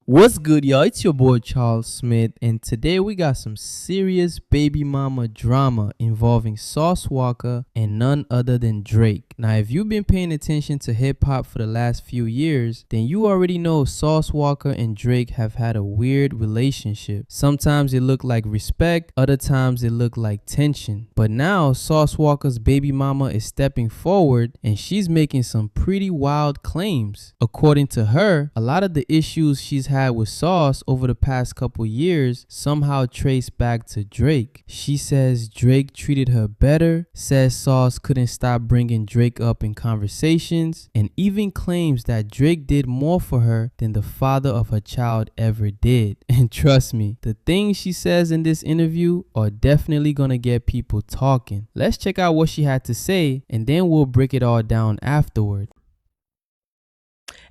What's good, y'all? It's your boy Charles Smith, and today we got some serious baby mama drama involving Sauce Walka and none other than Drake. Now, if you've been paying attention to hip hop for the last few years, then you already know Sauce Walka and Drake have had a weird relationship. Sometimes it looked like respect, other times it looked like tension. But now, Sauce Walka's baby mama is stepping forward and she's making some pretty wild claims. According to her, a lot of the issues she's had with Sauce over the past couple years somehow trace back to Drake. She says Drake treated her better, says Sauce couldn't stop bringing Drake up in conversations, and even claims that Drake did more for her than the father of her child ever did. And trust me, the things she says in this interview are definitely gonna get people talking. Let's check out what she had to say, and then we'll break it all down afterward.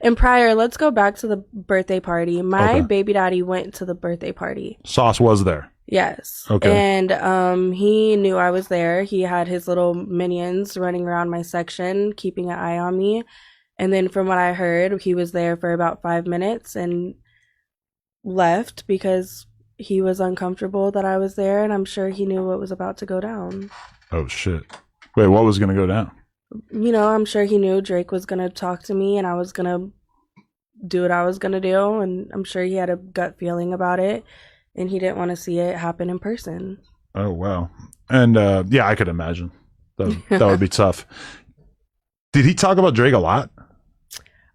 And prior, let's go back to the birthday party. My baby daddy went to the birthday party. Sauce was there. Yes. Okay. And he knew I was there. He had his little minions running around my section, keeping an eye on me. And then from what I heard, he was there for about 5 minutes and left because he was uncomfortable that I was there. And I'm sure he knew what was about to go down. Oh, shit. Wait, what was going to go down? You know, I'm sure he knew Drake was going to talk to me and I was going to do what I was going to do. And I'm sure he had a gut feeling about it and he didn't want to see it happen in person. Oh, wow. And yeah, I could imagine. That would be tough. Did he talk about Drake a lot?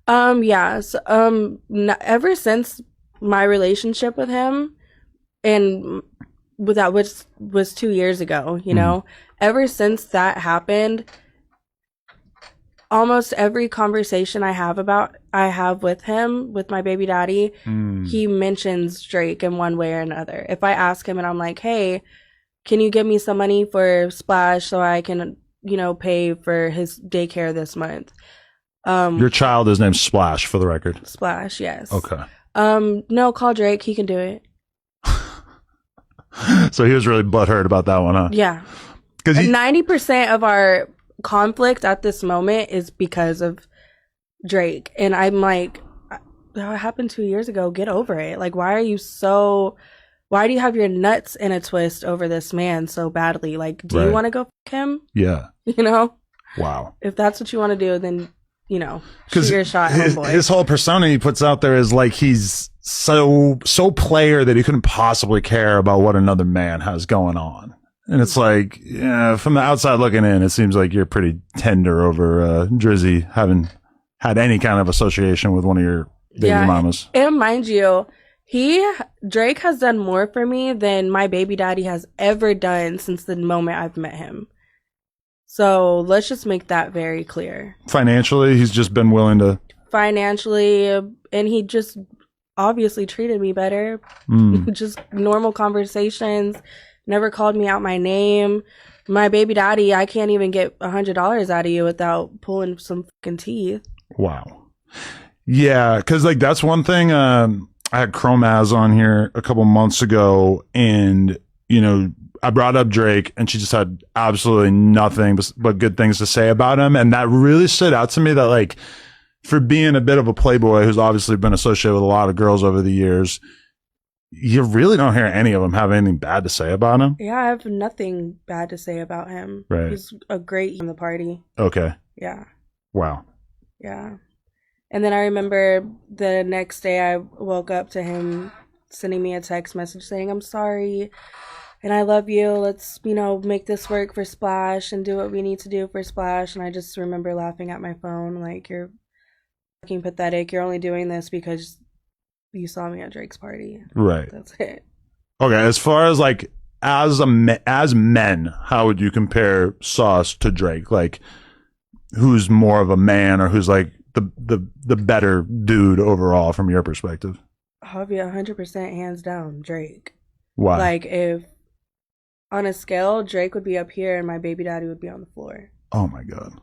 Yes. Ever since my relationship with him and with that, which was 2 years ago, you know, ever since that happened, almost every conversation I have with him, with my baby daddy, he mentions Drake in one way or another. If I ask him and I'm like, hey, can you give me some money for Splash so I can, you know, pay for his daycare this month? Your child is named Splash, for the record. Splash, yes. Okay. No, call Drake. He can do it. So he was really butthurt about that one, huh? Yeah. Because 90% of our conflict at this moment is because of Drake, and I'm like, that happened 2 years ago. Get over it. Like, why do you have your nuts in a twist over this man so badly? Like, do you want to go fuck him? Yeah. You know? Wow. If that's what you want to do, then, you know, shoot your shot, homeboy. His whole persona he puts out there is like he's so player that he couldn't possibly care about what another man has going on. And it's like, yeah, from the outside looking in, it seems like you're pretty tender over Drizzy having had any kind of association with one of your baby mamas. And mind you, Drake has done more for me than my baby daddy has ever done since the moment I've met him. So let's just make that very clear. Financially, he's just been willing to. Financially, and he just obviously treated me better. Just normal conversations. Never called me out my name. My baby daddy, I can't even get $100 out of you without pulling some fucking teeth. Wow. Yeah, because like that's one thing. I had Chromaz on here a couple months ago, and you know I brought up Drake, and she just had absolutely nothing but good things to say about him, and that really stood out to me. That like for being a bit of a playboy who's obviously been associated with a lot of girls over the years, you really don't hear any of them have anything bad to say about him. Yeah, I have nothing bad to say about him. Right. He's a great in the party. Okay. Yeah. Wow. Yeah. And then I remember the next day I woke up to him sending me a text message saying, I'm sorry and I love you. Let's, you know, make this work for Splash and do what we need to do for Splash. And I just remember laughing at my phone like, you're fucking pathetic. You're only doing this because you saw me at Drake's party. Right. That's it. Okay. As far as like as men, how would you compare Sauce to Drake? Like, who's more of a man, or who's like the better dude overall from your perspective? I'll be 100% hands down Drake. Why? Like, if on a scale, Drake would be up here and my baby daddy would be on the floor. Oh my god,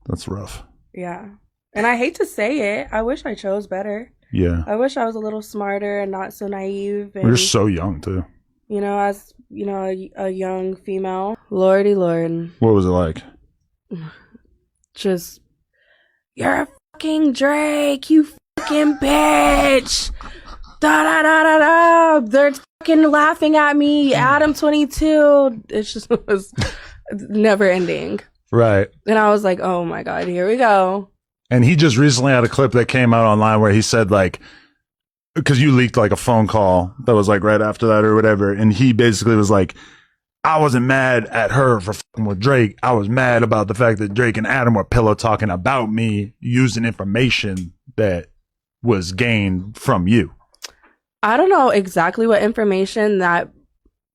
that's rough. Yeah, and I hate to say it. I wish I chose better. Yeah. I wish I was a little smarter and not so naive. And, we're so young too. You know, as you know, a young female. Lordy Lord. What was it like? Just, you're a fucking Drake, you fucking bitch. Da da da da da. They're fucking laughing at me. Adam 22. It's just was never ending. Right. And I was like, oh my God, here we go. And he just recently had a clip that came out online where he said, like, because you leaked like a phone call that was like right after that or whatever. And he basically was like, I wasn't mad at her for fucking with Drake. I was mad about the fact that Drake and Adam were pillow talking about me using information that was gained from you. I don't know exactly what information that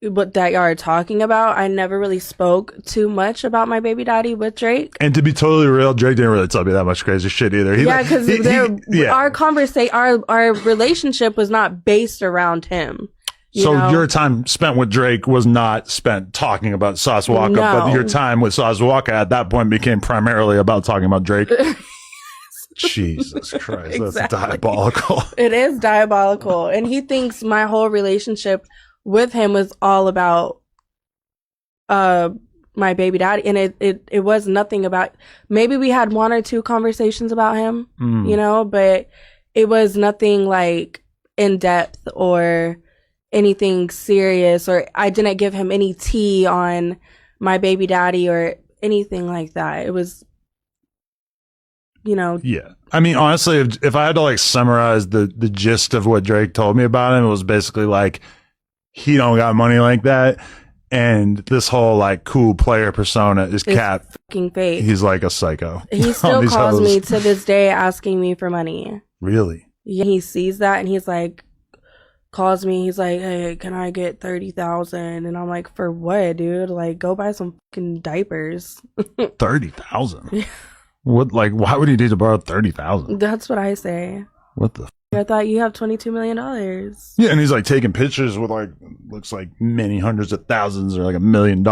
y'all are talking about. I never really spoke too much about my baby daddy with Drake. And to be totally real, Drake didn't really tell me that much crazy shit either. Because our relationship was not based around him. So your time spent with Drake was not spent talking about Sauce Walka, but your time with Sauce Walka at that point became primarily about talking about Drake. Jesus Christ, Exactly. That's diabolical. It is diabolical. And he thinks my whole relationship with him was all about my baby daddy. And it was nothing about, maybe we had one or two conversations about him, but it was nothing like in depth or anything serious, or I didn't give him any tea on my baby daddy or anything like that. It was, Yeah. I mean, honestly, if I had to like summarize the gist of what Drake told me about him, it was basically like, he don't got money like that. And this whole like cool player persona is cap. Fucking fake. He's like a psycho. He still calls me to this day asking me for money. Really? Yeah, he sees that and he's like, calls me. He's like, hey, can I get 30,000? And I'm like, for what, dude? Like, go buy some fucking diapers. 30,000? Yeah. What? Like, why would he need to borrow 30,000? That's what I say. What the? I thought you have $22 million. Yeah, and he's like taking pictures with like looks like many hundreds of thousands or like $1 million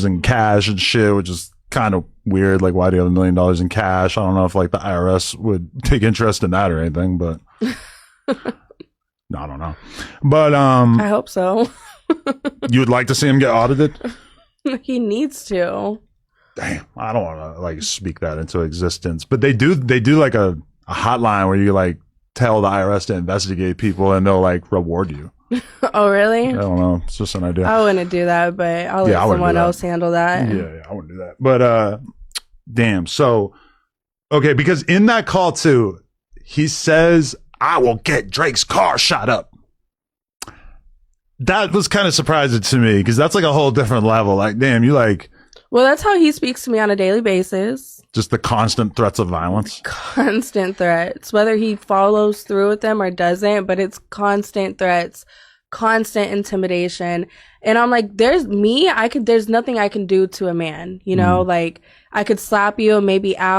in cash and shit, which is kind of weird. Like, why do you have $1 million in cash? I don't know if like the IRS would take interest in that or anything, but no, I don't know. But I hope so. You would like to see him get audited? He needs to. Damn, I don't want to like speak that into existence, but they do like a hotline where you like tell the IRS to investigate people and they'll like reward you. Oh, really? I don't know. It's just an idea. I wouldn't do that, but I'll let someone else handle that. Yeah, I wouldn't do that. But damn. So, okay, because in that call too, he says, I will get Drake's car shot up. That was kind of surprising to me because that's like a whole different level. Like, damn, you like... Well, that's how he speaks to me on a daily basis. Just the constant threats of violence? Constant threats. Whether he follows through with them or doesn't, but it's constant threats, constant intimidation. And I'm like, there's nothing I can do to a man, like I could slap you and maybe out.